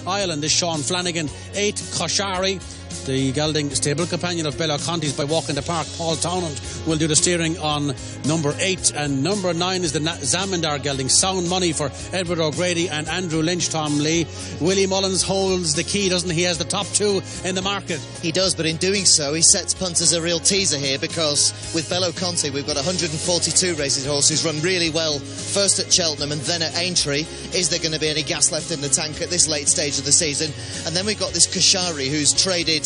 Ireland is Sean Flanagan. 8, Koshari. The gelding stable companion of Bella Conti's by Walk in the Park. Paul Townend will do the steering on number 8, and number 9 is the Zamindar gelding. Sound Money for Edward O'Grady and Andrew Lynch. Tom Lee. Willie Mullins holds the key, doesn't he? He has the top 2 in the market. He does, but in doing so, he sets punters a real teaser here, because with Bella Conti, we've got 142 racing horses who's run really well, first at Cheltenham and then at Aintree. Is there going to be any gas left in the tank at this late stage of the season? And then we've got this Koshari, who's traded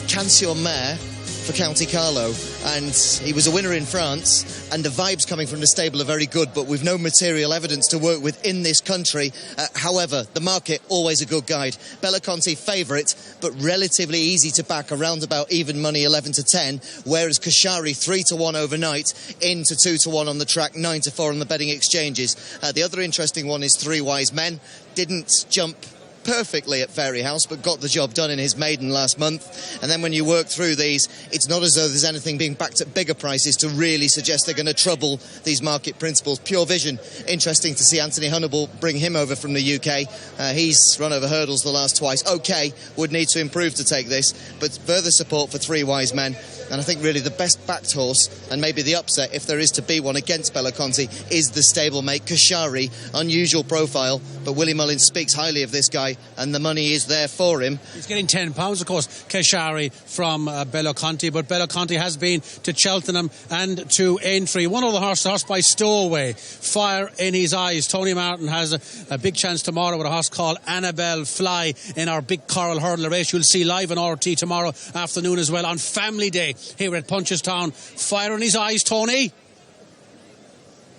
Cancio Mare for County Carlo, and he was a winner in France, and the vibes coming from the stable are very good, but with no material evidence to work with in this country. However, the market, always a good guide. Bella Conti favourite, but relatively easy to back, around about even money 11 to 10, whereas Koshari 3 to 1 overnight, into 2 to 1 on the track, 9 to 4 on the betting exchanges. The other interesting one is 3 Wise Men. Didn't jump perfectly at Fairyhouse, but got the job done in his maiden last month. And then when you work through these, it's not as though there's anything being backed at bigger prices to really suggest they're going to trouble these market principles. Pure Vision, interesting to see Anthony Hunnable bring him over from the UK. He's run over hurdles the last twice. OK, would need to improve to take this, but further support for 3 Wise Men. And I think really the best backed horse, and maybe the upset, if there is to be one against Bella Conti, is the stablemate Koshari. Unusual profile, but Willie Mullins speaks highly of this guy, and the money is there for him. He's getting £10, of course, Koshari from Bella Conti, but Bella Conti has been to Cheltenham and to Aintree. One other horse, the horse by Stowaway, Fire in His Eyes. Tony Martin has a big chance tomorrow with a horse called Annabelle Fly in our big Coral Hurdle race. You'll see live on RT tomorrow afternoon as well on Family Day here at Punchestown. Fire in His Eyes, Tony.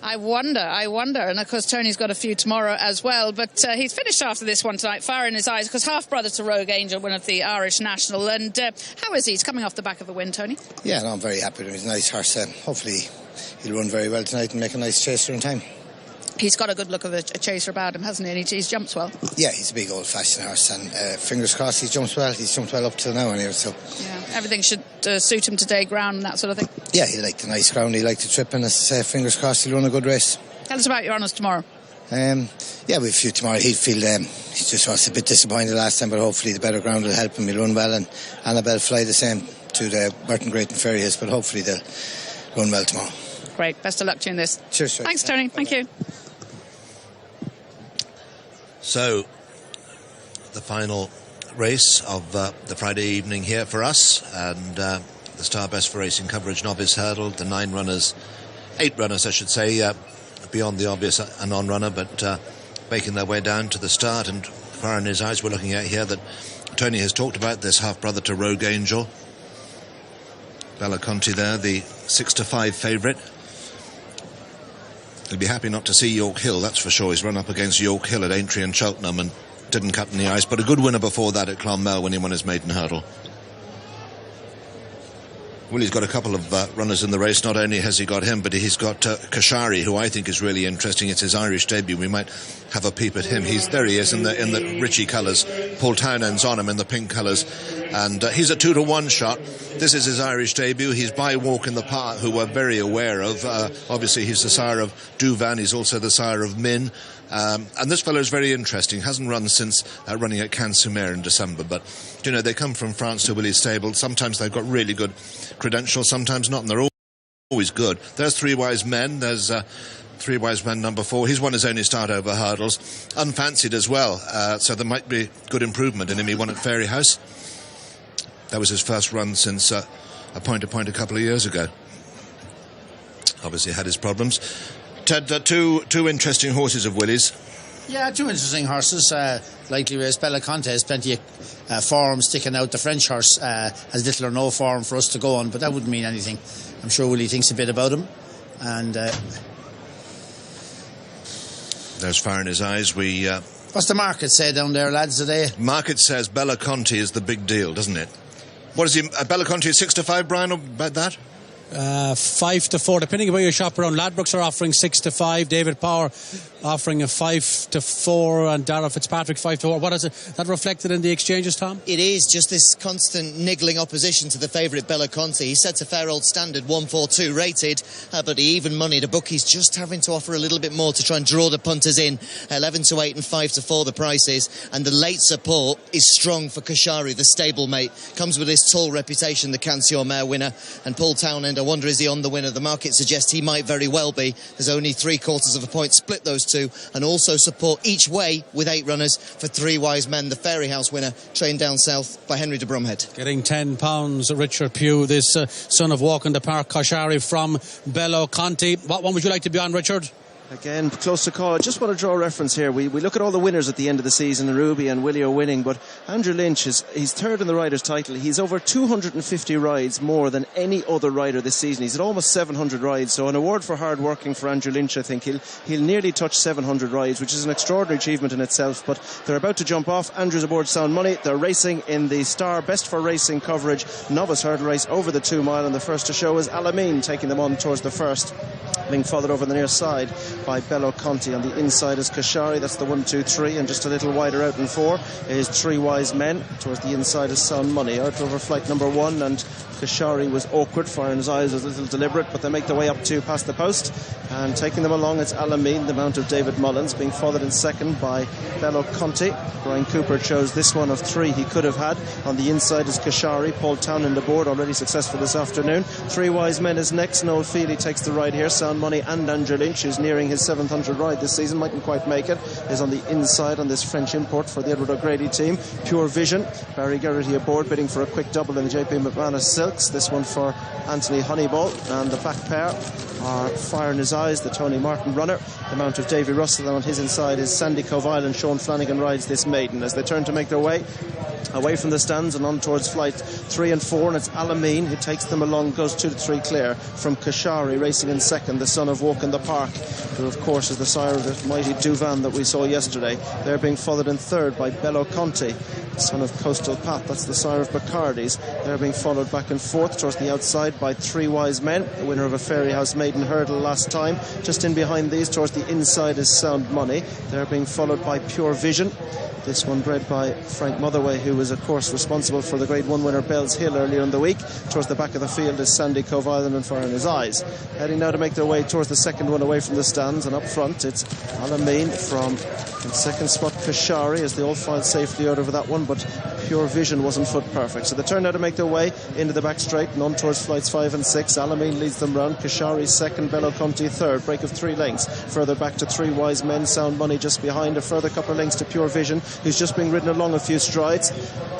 I wonder, and of course Tony's got a few tomorrow as well, but he's finished after this one tonight, Fire in His Eyes, because half-brother to Rogue Angel, winner of the Irish National. And how is he? He's coming off the back of a win, Tony. Yeah, no, I'm very happy with him. He's a nice horse. Hopefully he'll run very well tonight and make a nice chaser in time. He's got a good look of a chaser about him, hasn't he? And he's jumped well. Yeah, he's a big old-fashioned horse, and fingers crossed he jumps well. He's jumped well up till now anyway, so... Yeah, everything should suit him today, ground and that sort of thing. Yeah, he liked the nice ground, he liked the trip, and as I say, fingers crossed he'll run a good race. Tell us about your honours tomorrow. Yeah, we've a few tomorrow. He'll feel he just was a bit disappointed last time, but hopefully the better ground will help him. He'll run well, and Annabelle Fly the same to the Burton Great and Ferry Hills, but hopefully they'll run well tomorrow. Great, best of luck to you in this. Cheers. Thanks, Tony. Thank you. So, the final race of the Friday evening here for us, and the Star Best for Racing coverage novice hurdle, the 8 runners I should say, beyond the obvious a non-runner, but making their way down to the start. And Fire in His Eyes we're looking at here, that Tony has talked about, this half-brother to Rogue Angel. Bella Conti there, the 6 to 5 favourite. He'll be happy not to see York Hill, that's for sure. He's run up against York Hill at Aintree and Cheltenham and didn't cut in the ice, but a good winner before that at Clonmel when he won his maiden hurdle. Willie's got a couple of runners in the race. Not only has he got him, but he's got Koshari, who I think is really interesting. It's his Irish debut. We might have a peep at him. There he is in the Richie colours. Paul Townend's on him in the pink colours, and he's a 2 to 1 shot. This is his Irish debut. He's by Walk in the Park, who we're very aware of. Obviously, he's the sire of Douvan. He's also the sire of Min. And this fellow is very interesting. Hasn't run since running at Cannes-sur-Mer in December. But, you know, they come from France to Willie's stable. Sometimes they've got really good credentials, sometimes not, and they're always good. There's 3 Wise Men. There's 3 Wise Men number 4. He's won his only start over hurdles. Unfancied as well. So there might be good improvement in him. He won at Fairyhouse. That was his first run since a point-to-point a couple of years ago. Obviously had his problems. Ted, two interesting horses of Willie's. Yeah, 2 interesting horses. Likely race. Bella Conti has plenty of form sticking out. The French horse has little or no form for us to go on, but that wouldn't mean anything. I'm sure Willie thinks a bit about him. And there's Fire in His Eyes. What's the market say down there, lads, today? Market says Bella Conti is the big deal, doesn't it? What is he? Bella Conti is 6 to 5, Brian, about that? 5 to 4, depending on where you shop around. Ladbrokes are offering 6 to 5. David Power offering a 5-4 and Darragh Fitzpatrick 5-4. What is it that reflected in the exchanges, Tom? It is just this constant niggling opposition to the favourite Belloconte. He sets a fair old standard, 1-4-2 rated, but he even moneyed a bookies just having to offer a little bit more to try and draw the punters in. 11-8 and 5-4 the prices, and the late support is strong for Koshari, the stablemate. Comes with his tall reputation, the Cancio Mare winner, and Paul Townend, I wonder, is he on the winner? The market suggests he might very well be. There's only 3/4 of a point split those two, and also support each way with 8 runners for Three Wise Men, the Fairyhouse winner, trained down south by Henry de Bromhead. Getting £10, Richard Pugh, this son of Walk in the Park, Koshari from Belloconte. What one would you like to be on, Richard? Again, close to call. I just want to draw a reference here. We look at all the winners at the end of the season, and Ruby and Willie are winning, but Andrew Lynch he's third in the riders' title. He's over 250 rides more than any other rider this season. He's at almost 700 rides, so an award for hard working for Andrew Lynch. I think he'll nearly touch 700 rides, which is an extraordinary achievement in itself. But they're about to jump off. Andrew's aboard Sound Money. They're racing in the Star Best for Racing coverage novice hurdle race over the 2 mile, and the first to show is Alamein, taking them on towards the first, being followed over the near side by Belloconte. On the inside is Koshari, that's the 1-2-3, and just a little wider out in 4 is Three Wise Men. Towards the inside is Sound Money. Out over flight number 1, and Koshari was awkward, firing his eyes, was a little deliberate, but they make their way up to past the post, and taking them along it's Alamein, the mount of David Mullins, being followed in second by Belloconte. Brian Cooper chose this one of 3 he could have had. On the inside is Koshari. Paul Townend aboard, already successful this afternoon. Three Wise Men is next. Noel Feely takes the ride here. Sound Money and Andrew Lynch, who's nearing his 700 ride this season, mightn't quite make it, is on the inside on this French import for the Edward O'Grady team. Pure Vision, Barry Geraghty aboard, bidding for a quick double in the JP McManus Silks. This one for Anthony Honeyball, and the back pair are Fire in His Eyes, the Tony Martin runner, the mount of Davy Russell, and on his inside is Sandy Cove Island. Sean Flanagan rides this maiden as they turn to make their way away from the stands and on towards flight 3 and 4, and it's Alamein who takes them along, goes 2-3 clear from Koshari, racing in second, the son of Walk in the Park, who of course is the sire of the mighty Douvan that we saw yesterday. They're being followed in third by Belloconte, son of Coastal Pat, that's the sire of Bacardi's. They're being followed back and forth towards the outside by Three Wise Men, the winner of a Fairyhouse maiden hurdle last time. Just in behind these towards the inside is Sound Money. They're being followed by Pure Vision, this one bred by Frank Motherway, who was of course responsible for the Grade 1 winner Bell's Hill earlier in the week. Towards the back of the field is Sandy Cove Island and Fire in His Eyes. Heading now to make their way towards the second one away from the stands, and up front it's Alamein from in second spot Koshari, as they all filed safely out over that one, but Pure Vision wasn't foot perfect. So they turn now to make their way into the back straight and on towards flights 5 and 6. Alamein leads them round, Koshari second, Belloconte third, break of 3 lengths. Further back to Three Wise Men, Sound Money just behind, a further couple of lengths to Pure Vision, who's just being ridden along a few strides,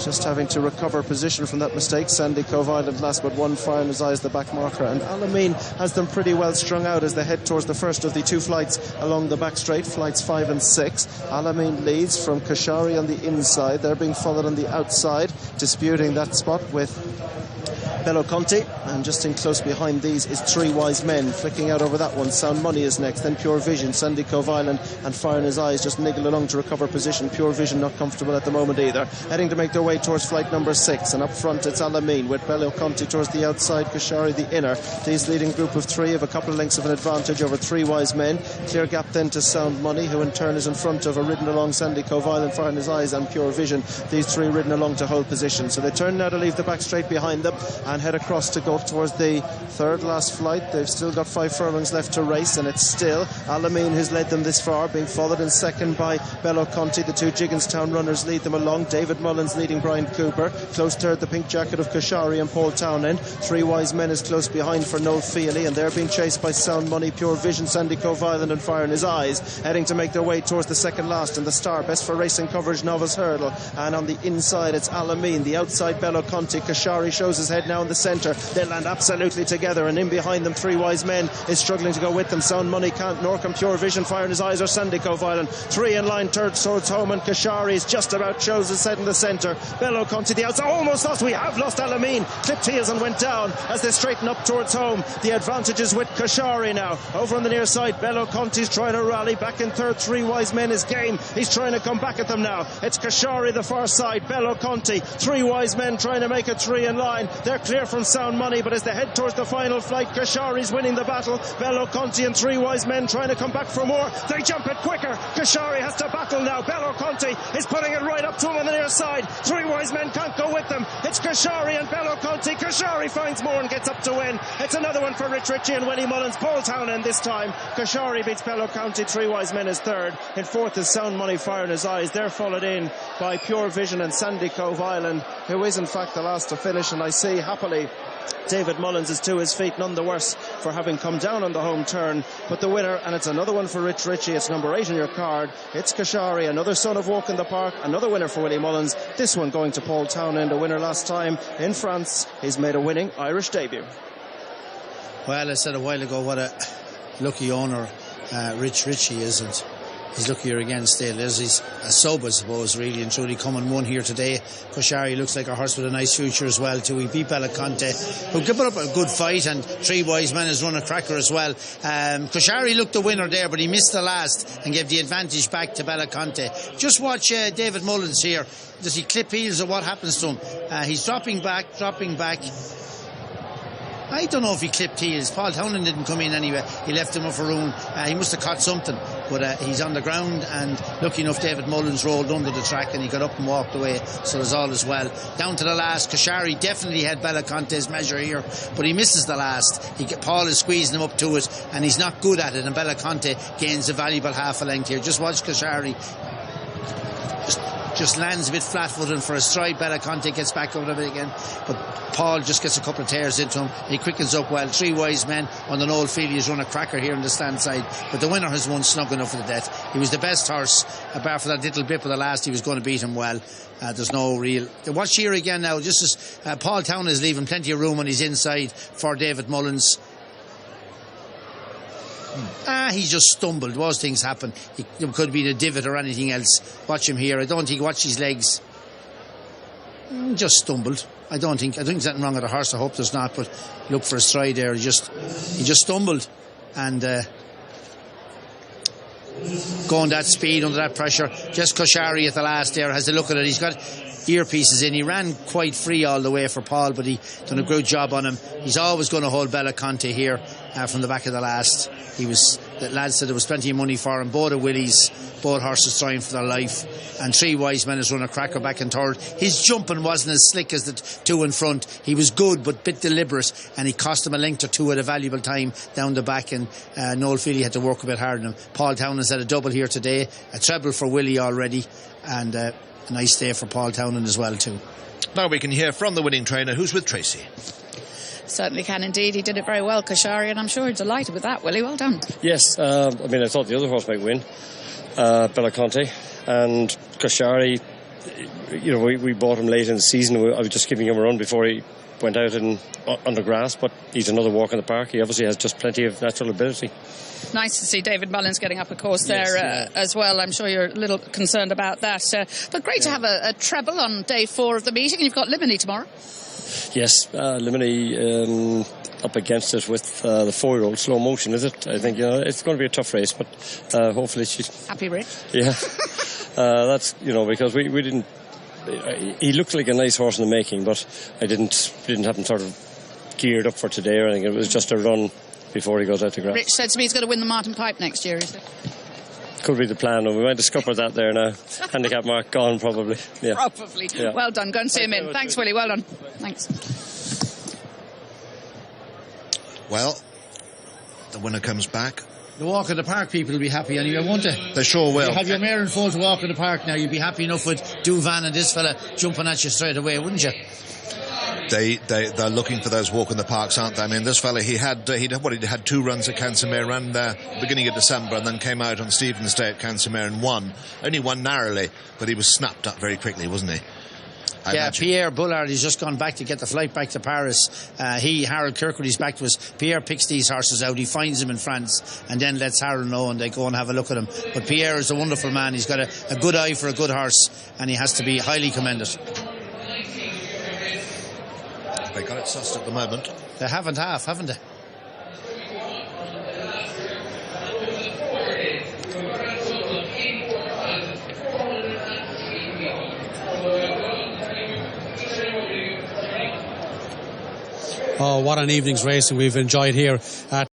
just having to recover position from that mistake. Sandy Cove Island last but one, Fire in His Eyes the back marker, and Alamein has them pretty well strung out as they head towards the first of the 2 flights along the back straight, flights 5 and 6. Alamein leads from Koshari on the inside. They're being followed on the outside, disputing that spot with Belloconte, and just in close behind these is Three Wise Men, flicking out over that one. Sound Money is next, then Pure Vision, Sandy Cove Island and Fire in His Eyes just niggle along to recover position. Pure Vision not comfortable at the moment either, heading to make their way towards flight number 6, and up front it's Alamein with Belloconte towards the outside, Koshari the inner. These leading group of 3 have a couple of lengths of an advantage over Three Wise Men. Clear gap then to Sound Money, who in turn is in front of a ridden along Sandy Cove Island, Fire in His Eyes and Pure Vision. These 3 ridden along to hold position, so they turn now to leave the back straight behind them and head across to go towards the third last flight. They've still got 5 furlongs left to race, and it's still Alamein who's led them this far, being followed in second by Belloconte. The 2 Jigginstown runners lead them along, David Mullins leading Brian Cooper. Close third the pink jacket of Koshari and Paul Townend. Three Wise Men is close behind for Noel Feely, and they're being chased by Sound Money, Pure Vision, Sandy Cove Island and Fire in His Eyes, heading to make their way towards the second last in the Star Best for Racing coverage novice hurdle. And on the inside it's Alamein, the outside Belloconte. Koshari shows his head now in the centre. They land absolutely together, and in behind them Three Wise Men is struggling to go with them. Sound Money can't, nor can Pure Vision, Fire in His Eyes or Sandy Cove Island. 3 in line towards home, and Koshari is just about shows his head in the centre. Belloconte the outside, almost lost. We have lost Alamein, clipped heels and went down as they straighten up towards home. The advantage is with Koshari now. Over on the near side Belloconte's trying to rally back in third. Three Wise Men is game, he's trying to come back at them now. It's Koshari the far side, Belloconte, Three Wise Men trying to make it 3 in line. They're clear from Sound Money, but as they head towards the final flight, Koshari's winning the battle. Bello Conti and Three Wise Men trying to come back for more. They jump it quicker. Koshari has to battle now. Bello Conti is putting it right up to him on the near side. Three Wise Men can't go with them. It's Koshari and Bello Conti. Koshari finds more and gets up to win. It's another one for Rich Ritchie and Willie Mullins. Paul Townend this time. Koshari beats Bello Conti. Three Wise Men is third. In fourth is Sound Money, Fire in His Eyes. They're followed in by Pure Vision and Sandy Cove Island, who is in fact the last to finish. And I see happily David Mullins is to his feet, none the worse for having come down on the home turn. But the winner, and it's another one for Rich Ritchie, it's number 8 on your card, it's Koshari, another son of Walk in the Park, another winner for Willie Mullins. This one going to Paul Townend, a winner last time in France. He's made a winning Irish debut. Well, I said a while ago what a lucky owner Rich Ritchie is, and he's luckier again still. He's a sub, I suppose, really and truly coming one here today. Koshari looks like a horse with a nice future as well too. He beat Bello Conti, who put up a good fight, and Three Wise Men has run a cracker as well. Koshari looked the winner there, but he missed the last and gave the advantage back to Bello Conti. Just watch David Mullins here. Does he clip heels or what happens to him? He's dropping back. I don't know if he clipped heels. Paul Townend didn't come in anyway. He left him up for room. He must have caught something. But he's on the ground, and lucky enough David Mullins rolled under the track and he got up and walked away. So there's all as well. Down to the last, Koshari definitely had Bello Conti's measure here, but he misses the last. Paul is squeezing him up to it, and he's not good at it, and Bello Conti gains a valuable half a length here. Just watch Koshari. Just lands a bit flat-footed for a stride. Bello Conti gets back over a bit again, but Paul just gets a couple of tears into him. He quickens up well. Three Wise Men on the Noel Field. He's run a cracker here on the stand side, but the winner has won snug enough for the death. He was the best horse, apart from that little bit of the last. He was going to beat him well. There's no real... Watch here again now, just as Paul Townend is leaving plenty of room on his inside for David Mullins. He just stumbled. Those things happen. It could have been a divot or anything else. Watch him here. I don't think. Watch his legs. Just stumbled. I think there's nothing wrong with the horse. I hope there's not. But look for a stride there. He just stumbled, and going that speed under that pressure. Just Koshari at the last there has a look at it. He's got earpieces in. He ran quite free all the way for Paul, but he done a good job on him. He's always going to hold Bello Conti here from the back of the last. The lad said there was plenty of money for him. Both of Willie's, both horses trying for their life, and Three Wise Men has run a cracker back and third. His jumping wasn't as slick as the two in front. He was good but a bit deliberate, and he cost him a length or two at a valuable time down the back, and Noel Feely had to work a bit harder than him. Paul Townend's had a double here today, a treble for Willie already, and a nice day for Paul Townend as well too. Now we can hear from the winning trainer, who's with Tracy. Certainly can indeed. He did it very well, Koshari, and I'm sure he's delighted with that, Willie. Well done. Yes, I thought the other horse might win, Bello Conti, and Koshari. We bought him late in the season. I was just giving him a run before he went out under grass, but he's another walk in the park. He obviously has just plenty of natural ability. Nice to see David Mullins getting up, of course, there as well. I'm sure you're a little concerned about that. But great to have a treble on day 4 of the meeting. And you've got Limini tomorrow. Yes, Limini up against it with the 4-year-old Slow Motion, is it? I think it's going to be a tough race, but hopefully she's happy, Rich. Yeah, that's because we didn't. He looked like a nice horse in the making, but I didn't have him sort of geared up for today or anything. It was just a run before he goes out to grass. Rich said to me he's going to win the Martin Pipe next year, is it? Could be the plan, and we might discover that there now. Handicap mark gone, probably. Yeah. Probably. Yeah. Well done. Go and see him in. Thanks, Willie. Well done. Thanks. Well, the winner comes back. The walk in the park people will be happy anyway, won't they? They sure will. You have your mare and foal to walk in the park now. You'd be happy enough with Douvan and this fella jumping at you straight away, wouldn't you? They're looking for those walk in the parks, aren't they? I mean, this fella, he had 2 runs at Cansimere, ran there beginning of December, and then came out on Stephen's Day at Cansimere and won. Only won narrowly, but he was snapped up very quickly, wasn't he? Pierre Bullard, he's just gone back to get the flight back to Paris. Harold Kirkwood's back to us. Pierre picks these horses out, he finds them in France, and then lets Harold know, and they go and have a look at him. But Pierre is a wonderful man. He's got a good eye for a good horse, and he has to be highly commended. They got it sussed at the moment. They haven't they? Oh, what an evening's racing we've enjoyed here at